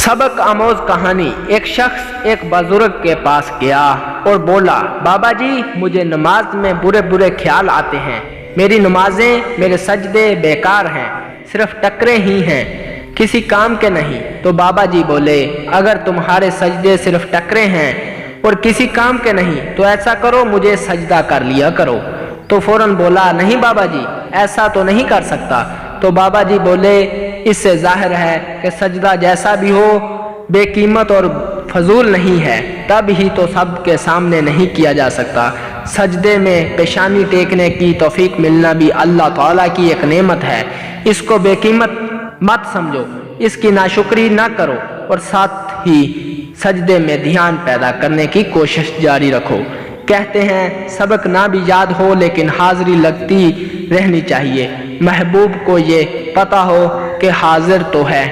सबक आमोज कहानी। एक शख्स एक बुजुर्ग के पास गया और बोला, बाबा जी मुझे नमाज में बुरे बुरे ख्याल आते हैं, मेरी नमाजें मेरे सजदे बेकार हैं, सिर्फ टकरे ही हैं, किसी काम के नहीं। तो बाबा जी बोले, अगर तुम्हारे सजदे सिर्फ टकरे हैं और किसी काम के नहीं तो ऐसा करो मुझे सजदा कर लिया करो। तो फौरन बोला, नहीं बाबा जी ऐसा तो नहीं कर सकता। तो बाबा जी बोले, इससे जाहिर है कि सजदा जैसा भी हो बेकीमत और फजूल नहीं है, तब ही तो सब के सामने नहीं किया जा सकता। सजदे में पेशानी टेकने की तौफीक मिलना भी अल्लाह ताला की एक नेमत है, इसको बेकीमत मत समझो, इसकी नाशुक्री ना करो और साथ ही सजदे में ध्यान पैदा करने की कोशिश जारी रखो। कहते हैं सबक ना भी याद हो लेकिन हाजिरी लगती रहनी चाहिए। महबूब को ये पता हो कि हाजिर तो है